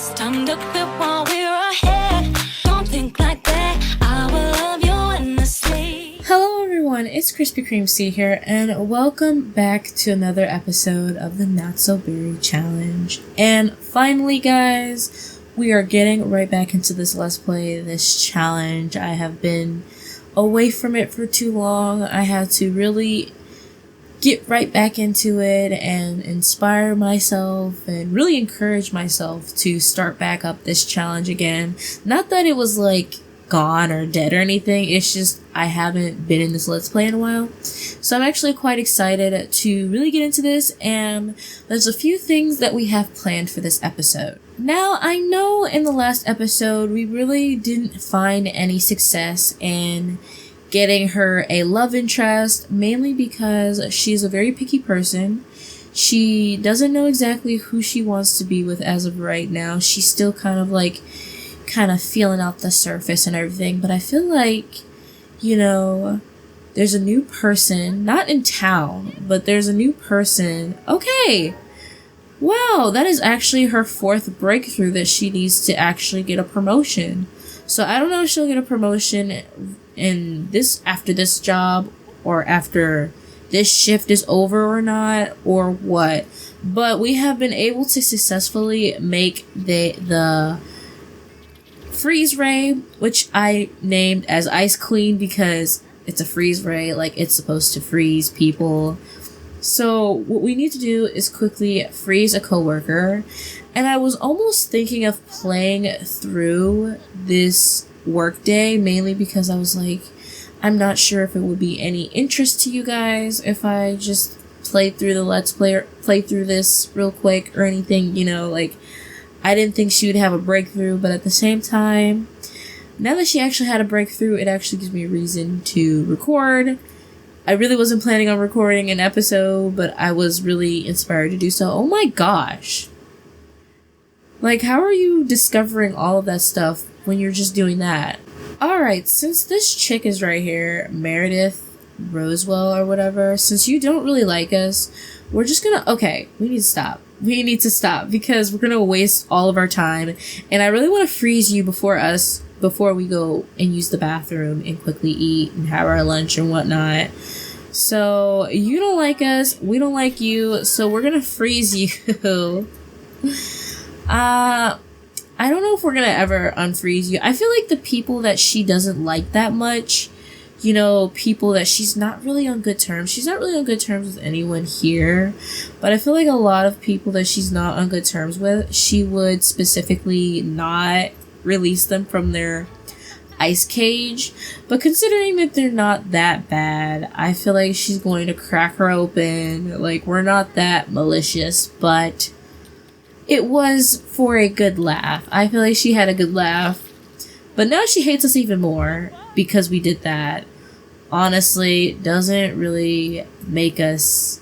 It's time to quit while we're ahead. Don't think like that. I will love you endlessly. Hello everyone, it's KrispyKremeC here, and welcome back to another episode of the Not So Berry Challenge. And finally, guys, we are getting right back into this Let's Play, this challenge. I have been away from it for too long. I had to really get right back into it and inspire myself and really encourage myself to start back up this challenge again. Not that it was like gone or dead or anything, it's just I haven't been in this Let's Play in a while. So I'm actually quite excited to really get into this, and there's a few things that we have planned for this episode. Now, I know in the last episode we really didn't find any success in getting her a love interest, mainly because she's a very picky person. She doesn't know exactly who she wants to be with as of right now. She's still kind of feeling out the surface and everything, but I feel like, there's a new person, not in town, but there's a new person. Okay, wow, that is actually her fourth breakthrough that she needs to actually get a promotion. So I don't know if she'll get a promotion after this job, or after this shift is over or not, or what. But we have been able to successfully make the freeze ray, which I named as Ice Queen because it's a freeze ray, like it's supposed to freeze people. So what we need to do is quickly freeze a coworker, and I was almost thinking of playing through this workday, mainly because I was like, I'm not sure if it would be any interest to you guys if I just played through the Let's Play or play through this real quick or anything, I didn't think she would have a breakthrough, but at the same time, now that she actually had a breakthrough, it actually gives me a reason to record. I really wasn't planning on recording an episode, but I was really inspired to do so. Oh my gosh. Like, how are you discovering all of that stuff when you're just doing that? Alright, since this chick is right here, Meredith Rosewell or whatever, since you don't really like us, we're just gonna, okay, we need to stop. We need to stop because we're gonna waste all of our time, and I really want to freeze you before we go and use the bathroom and quickly eat and have our lunch and whatnot. So you don't like us, we don't like you, so we're gonna freeze you. I don't know if we're gonna ever unfreeze you. I feel like the people that she doesn't like that much, people that she's not really on good terms. She's not really on good terms with anyone here, but I feel like a lot of people that she's not on good terms with, she would specifically not release them from their ice cage. But considering that they're not that bad, I feel like she's going to crack her open. Like, we're not that malicious, but it was for a good laugh. I feel like she had a good laugh. But now she hates us even more because we did that. Honestly, doesn't really make us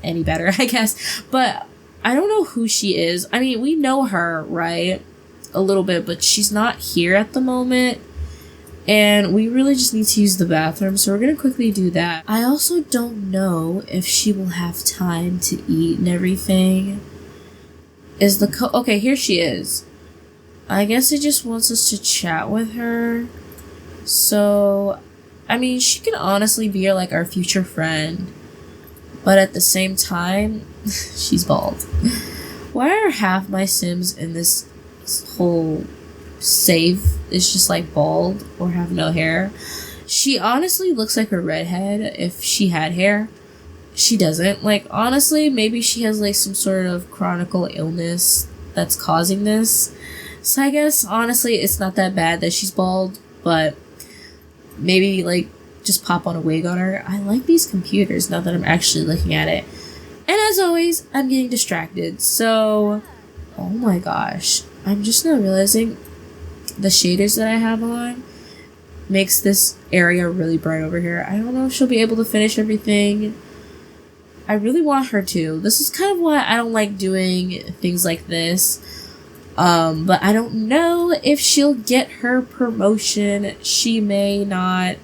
any better, I guess. But I don't know who she is. I mean, we know her, right? A little bit, but she's not here at the moment. And we really just need to use the bathroom, so we're gonna quickly do that. I also don't know if she will have time to eat and everything. Okay, here she is. I guess it just wants us to chat with her. So, I mean, she can honestly be our future friend. But at the same time, she's bald. Why are half my Sims in this whole save is just bald or have no hair? She honestly looks like a redhead if she had hair. She doesn't. Honestly, maybe she has some sort of chronic illness that's causing this. So I guess honestly it's not that bad that she's bald, but maybe just pop on a wig on her. I like these computers now that I'm actually looking at it. And as always, I'm getting distracted. So, oh my gosh, I'm just now realizing the shaders that I have on makes this area really bright over here. I don't know if she'll be able to finish everything. I really want her to. This is kind of why I don't like doing things like this. But I don't know if she'll get her promotion. She may not.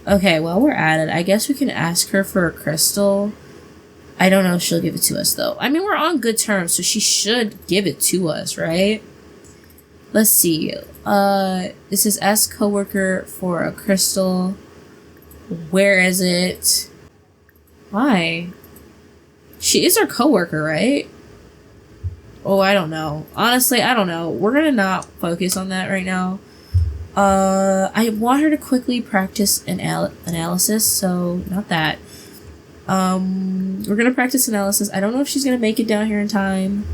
Okay, while we're at it, I guess we can ask her for a crystal. I don't know if she'll give it to us, though. I mean, we're on good terms, so she should give it to us, right? Let's see. This is as coworker for a crystal. Where is it? Why? She is our coworker, right? Oh, I don't know. Honestly, I don't know. We're gonna not focus on that right now. I want her to quickly practice analysis, so not that. We're gonna practice analysis. I don't know if she's gonna make it down here in time,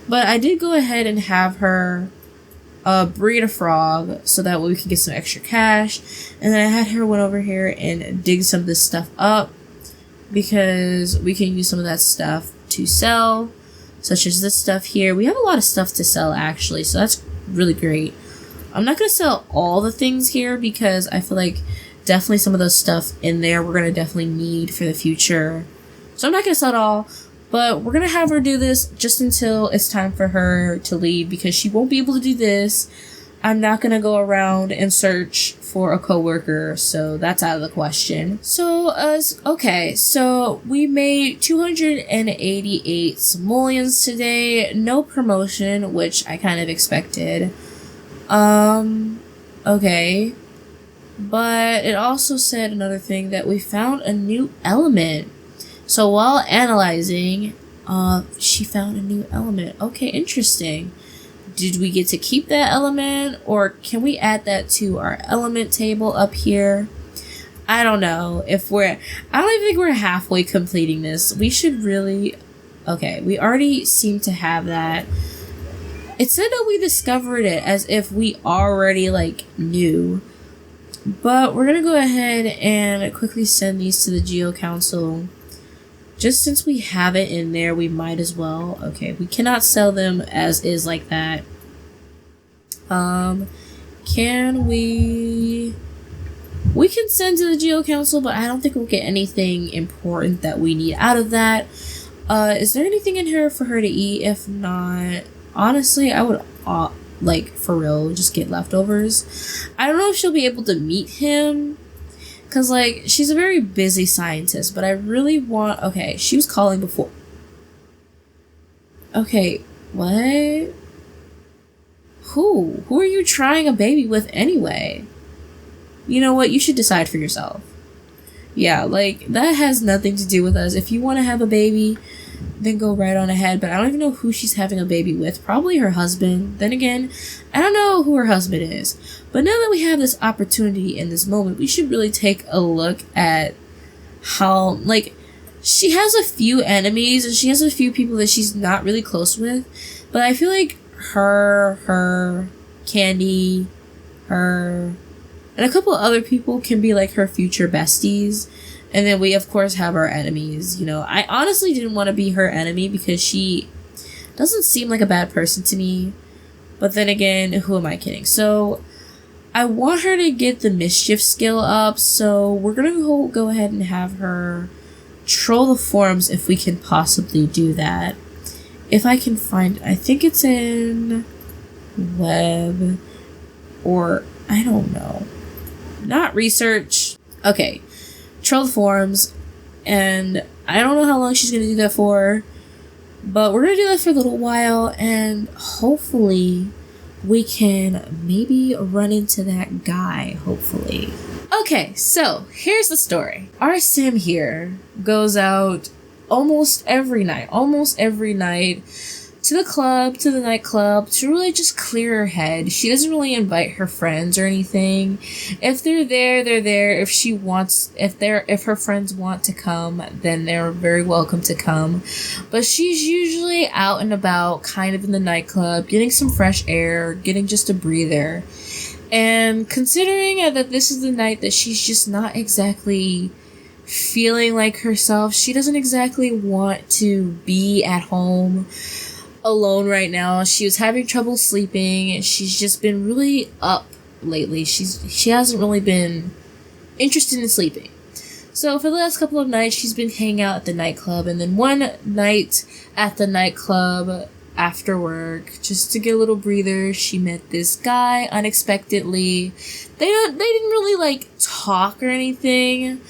but I did go ahead and have her breed a frog so that way we can get some extra cash. And then I had her went over here and dig some of this stuff up because we can use some of that stuff to sell, such as this stuff here. We have a lot of stuff to sell actually, so that's really great. I'm not going to sell all the things here because I feel like definitely some of those stuff in there we're going to definitely need for the future. So I'm not going to sell it all, but we're going to have her do this just until it's time for her to leave because she won't be able to do this. I'm not going to go around and search for a coworker, so that's out of the question. So, okay, so we made 288 simoleons today. No promotion, which I kind of expected. Okay. But it also said another thing that we found a new element. So while analyzing, she found a new element. Okay, interesting. Did we get to keep that element, or can we add that to our element table up here? I don't know if I don't even think we're halfway completing this. We should really, okay, we already seem to have that. It said that we discovered it as if we already knew, but we're gonna go ahead and quickly send these to the Geo Council. Just since we have it in there, we might as well. Okay, we cannot sell them as is like that. Can we can send to the Geo Council, but I don't think we'll get anything important that we need out of that. Is there anything in here for her to eat? If not, honestly, I would, for real, just get leftovers. I don't know if she'll be able to meet him. Because, she's a very busy scientist, but I really want... Okay, she was calling before. Okay, what? Who? Who are you trying a baby with anyway? You know what? You should decide for yourself. Yeah, that has nothing to do with us. If you want to have a baby, then go right on ahead. But I don't even know who she's having a baby with. Probably her husband. Then again, I don't know who her husband is. But now that we have this opportunity in this moment, we should really take a look at how, she has a few enemies and she has a few people that she's not really close with. But I feel like her, Candy, her, and a couple other people can be her future besties. And then we, of course, have our enemies. I honestly didn't want to be her enemy because she doesn't seem like a bad person to me. But then again, who am I kidding? So I want her to get the mischief skill up, so we're gonna go ahead and have her troll the forums if we can possibly do that. If I can find, I think it's in web, or I don't know. Not research. Okay, troll the forums, and I don't know how long she's gonna do that for, but we're gonna do that for a little while, and hopefully we can maybe run into that guy, hopefully. Okay, so here's the story. Our sim here goes out almost every night to the nightclub, to really just clear her head. She doesn't really invite her friends or anything. If they're there, they're there. If her friends want to come, then they're very welcome to come. But she's usually out and about, kind of in the nightclub, getting some fresh air, getting just a breather. And considering that this is the night that she's just not exactly feeling like herself, she doesn't exactly want to be at home alone right now. She was having trouble sleeping, and she's just been really up lately. She hasn't really been interested in sleeping. So for the last couple of nights, she's been hanging out at the nightclub, and then one night at the nightclub after work, just to get a little breather, she met this guy unexpectedly. They didn't really talk or anything,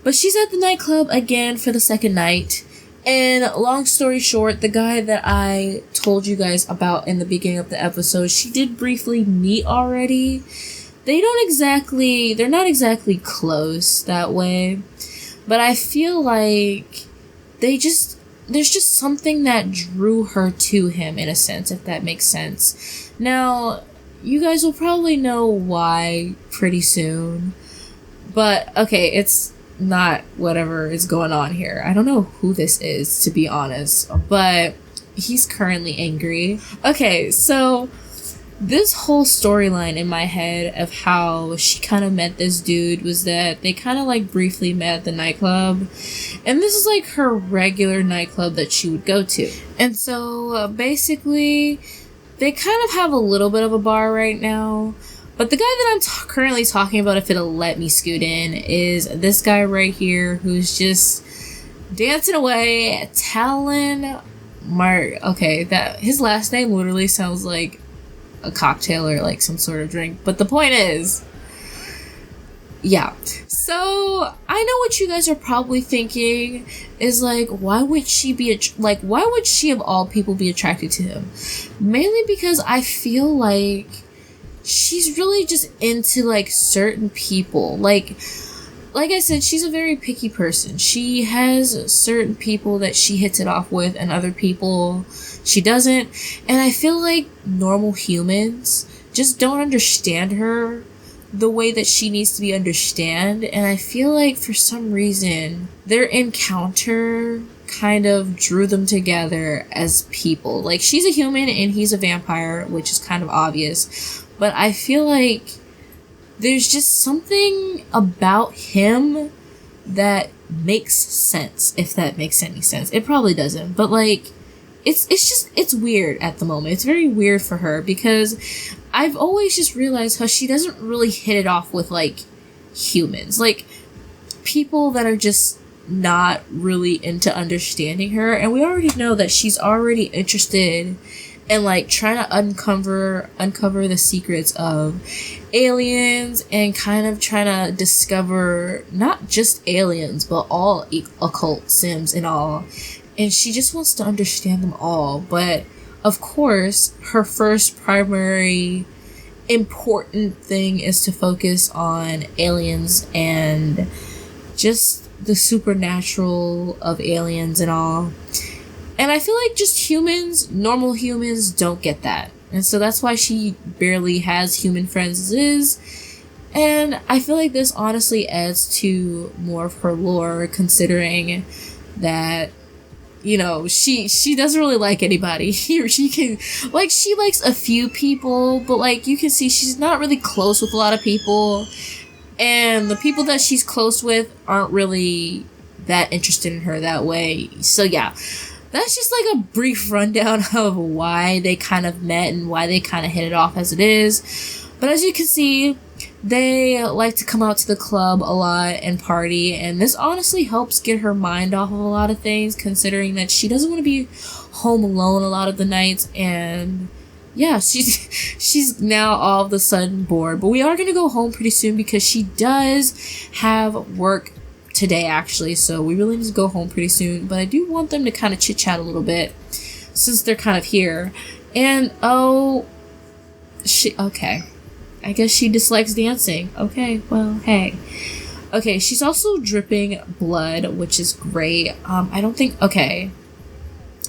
but she's at the nightclub again for the second night. And long story short, the guy that I told you guys about in the beginning of the episode, she did briefly meet already. They're not exactly close that way. But I feel like there's just something that drew her to him in a sense, if that makes sense. Now, you guys will probably know why pretty soon. But, okay, it's not whatever is going on here. I don't know who this is, to be honest. But he's currently angry. Okay, so this whole storyline in my head of how she kind of met this dude was that they kind of like briefly met at the nightclub. And this is like her regular nightclub that she would go to. And so basically, they kind of have a little bit of a bar right now. But the guy that I'm currently talking about, if it'll let me scoot in, is this guy right here who's just dancing away. Talon okay, that his last name literally sounds like a cocktail or like some sort of drink. But the point is, yeah. So I know what you guys are probably thinking is like, why would she of all people be attracted to him? Mainly because I feel like she's really just into like certain people. Like I said, she's a very picky person. She has certain people that she hits it off with and other people she doesn't. And I feel like normal humans just don't understand her the way that she needs to be understood. And I feel like for some reason their encounter kind of drew them together as people. Like, she's a human and he's a vampire, which is kind of obvious. But I feel like there's just something about him that makes sense, if that makes any sense. It probably doesn't, but like, it's weird at the moment. It's very weird for her because I've always just realized how she doesn't really hit it off with like humans, like people that are just not really into understanding her. And we already know that she's already interested and like trying to uncover the secrets of aliens and kind of trying to discover not just aliens but all occult sims and all. And she just wants to understand them all. But of course, her first primary important thing is to focus on aliens and just the supernatural of aliens and all. And I feel like just normal humans don't get that. And so that's why she barely has human friends as is. And I feel like this honestly adds to more of her lore, considering that, you know, she doesn't really like anybody. She likes a few people, but like you can see she's not really close with a lot of people. And the people that she's close with aren't really that interested in her that way. So yeah. That's just like a brief rundown of why they kind of met and why they kind of hit it off as it is. But as you can see, they like to come out to the club a lot and party, and this honestly helps get her mind off of a lot of things, considering that she doesn't want to be home alone a lot of the nights. And yeah, she's now all of a sudden bored. But we are going to go home pretty soon because she does have work today actually, so we really need to go home pretty soon. But I do want them to kind of chit chat a little bit since they're kind of here. And okay, I guess she dislikes dancing. Okay, well, hey. Okay, she's also dripping blood, which is great. I don't think, okay,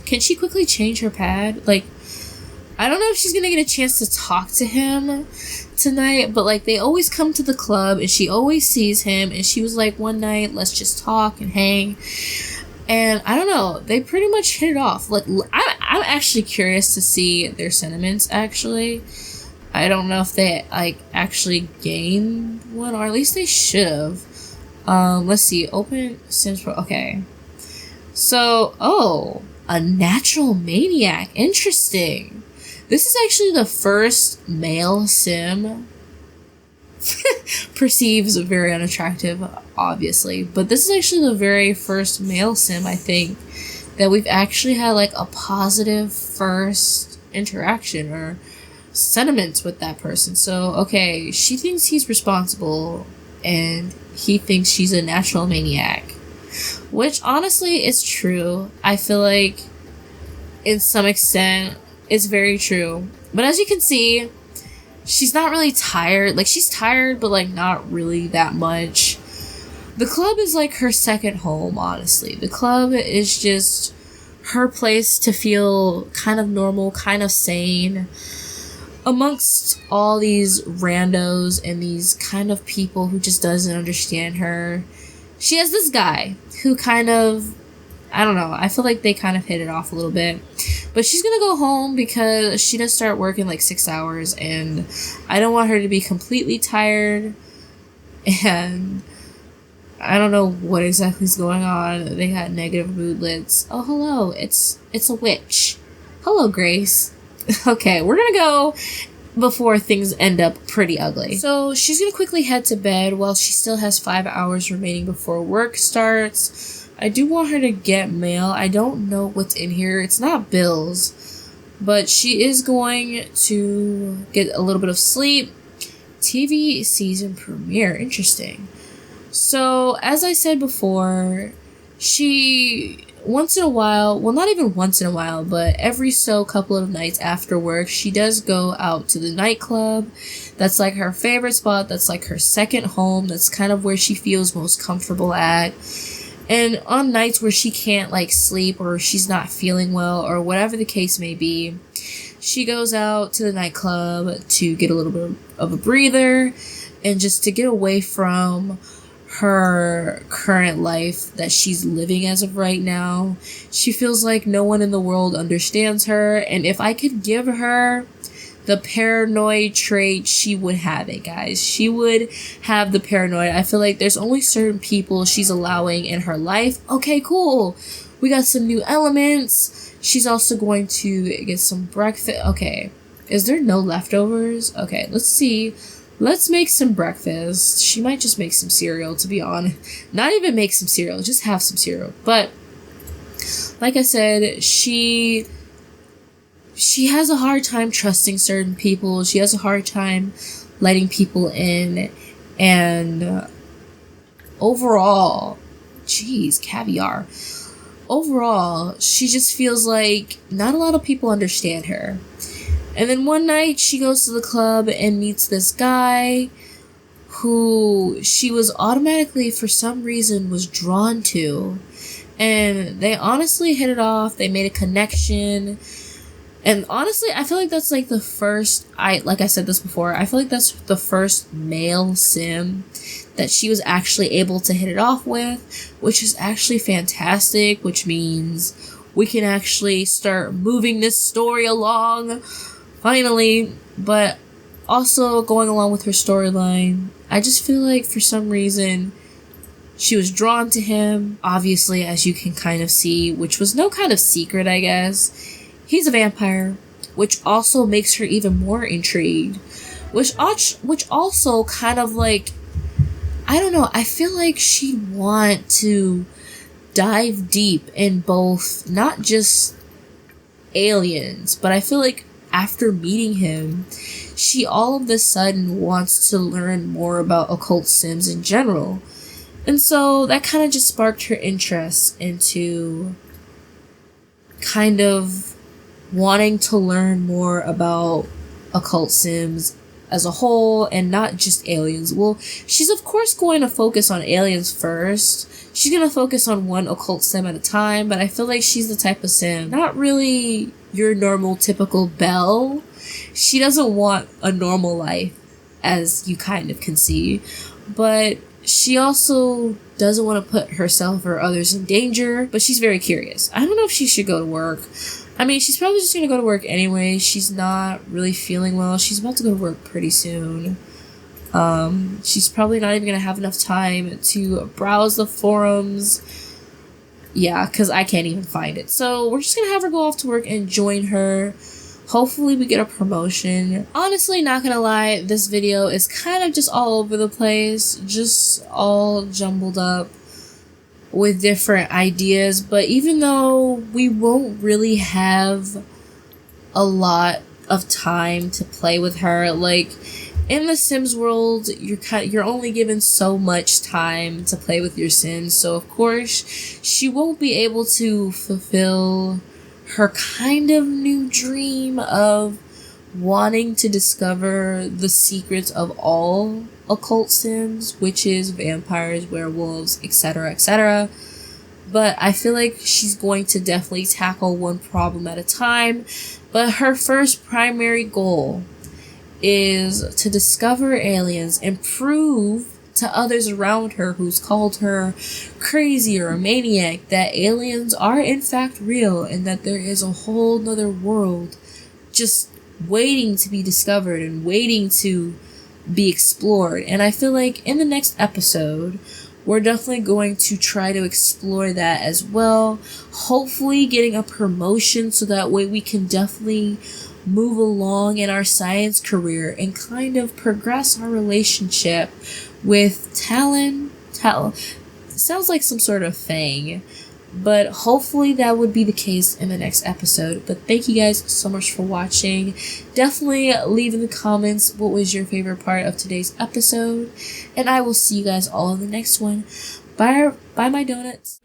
can she quickly change her pad? Like, I don't know if she's gonna get a chance to talk to him tonight, but like they always come to the club and she always sees him, and she was like, one night, let's just talk and hang. And I don't know, they pretty much hit it off. Like, I'm actually curious to see their sentiments actually. I don't know if they like actually gained one, or at least they should have. Let's see, open Sims Pro. Okay. So, a natural maniac. Interesting. This is actually the first male sim. Perceives very unattractive, obviously. But this is actually the very first male sim, I think, that we've actually had like a positive first interaction or sentiments with that person. So, okay, she thinks he's responsible and he thinks she's a natural maniac. which honestly is true. I feel like in some extent it's very true. But as you can see, she's not really tired. Like, she's tired, but like not really that much. The club is like her second home, honestly. The club is just her place to feel kind of normal, kind of sane amongst all these randos and these kind of people who just doesn't understand her. She has this guy who kind of, I don't know, I feel like they kind of hit it off a little bit. But she's gonna go home because she does start working like 6 hours, and I don't want her to be completely tired. And I don't know what exactly is going on. They got negative moodlets. Oh, hello, it's a witch. Hello, Grace. Okay, we're gonna go before things end up pretty ugly. So she's gonna quickly head to bed while she still has 5 hours remaining before work starts. I do want her to get mail. I don't know what's in here. It's not bills, but she is going to get a little bit of sleep. TV season premiere. Interesting. So, as I said before, she once in a while, well, not even once in a while, but every so couple of nights after work, she does go out to the nightclub. That's like her favorite spot. That's like her second home. That's kind of where she feels most comfortable at. And on nights where she can't like sleep or she's not feeling well or whatever the case may be, she goes out to the nightclub to get a little bit of a breather and just to get away from her current life that she's living as of right now. She feels like no one in the world understands her, and if I could give her the paranoid trait, she would have it, guys. She would have the paranoid. I feel like there's only certain people she's allowing in her life. Okay, cool. We got some new elements. She's also going to get some breakfast. Okay. Is there no leftovers? Okay, let's see. Let's make some breakfast. She might just make some cereal, to be honest. Not even make some cereal, just have some cereal. But like I said, she has a hard time trusting certain people. She has a hard time letting people in. And overall, geez, caviar. Overall, she just feels like not a lot of people understand her. And then one night she goes to the club and meets this guy who she was automatically, for some reason, was drawn to. And they honestly hit it off. They made a connection. And honestly, I feel like that's like the first, like I said this before, I feel like that's the first male sim that she was actually able to hit it off with, which is actually fantastic, which means we can actually start moving this story along. Finally. But also going along with her storyline, I just feel like for some reason she was drawn to him, obviously, as you can kind of see, which was no kind of secret, I guess. He's a vampire, which also makes her even more intrigued, which also kind of like, I don't know, I feel like she'd want to dive deep in both, not just aliens, but I feel like after meeting him, she all of a sudden wants to learn more about occult sims in general. And so that kind of just sparked her interest into kind of wanting to learn more about occult sims as a whole and not just aliens. Well, she's of course going to focus on aliens first. She's going to focus on one occult sim at a time, but I feel like she's the type of sim, not really your normal typical Belle. She doesn't want a normal life, as you kind of can see, but she also doesn't want to put herself or others in danger, but she's very curious. I don't know if she should go to work. I mean, she's probably just gonna go to work anyway. She's not really feeling well. She's about to go to work pretty soon. She's probably not even gonna have enough time to browse the forums. Yeah, because I can't even find it. So we're just gonna have her go off to work and join her. Hopefully we get a promotion. Honestly, not gonna lie, this video is kind of just all over the place. Just all jumbled up with different ideas. But even though we won't really have a lot of time to play with her, like, in the Sims world, you're only given so much time to play with your Sims. So of course, she won't be able to fulfill her kind of new dream of wanting to discover the secrets of all occult Sims, witches, vampires, werewolves, etc., etc. But I feel like she's going to definitely tackle one problem at a time. But her first primary goal is to discover aliens and prove to others around her who's called her crazy or a maniac that aliens are in fact real and that there is a whole nother world just waiting to be discovered and waiting to be explored. And I feel like in the next episode, we're definitely going to try to explore that as well. Hopefully getting a promotion so that way we can definitely move along in our science career and kind of progress our relationship with Talon. Sounds like some sort of fang. But hopefully that would be the case in the next episode. But thank you guys so much for watching. Definitely leave in the comments what was your favorite part of today's episode. And I will see you guys all in the next one. Bye my donuts.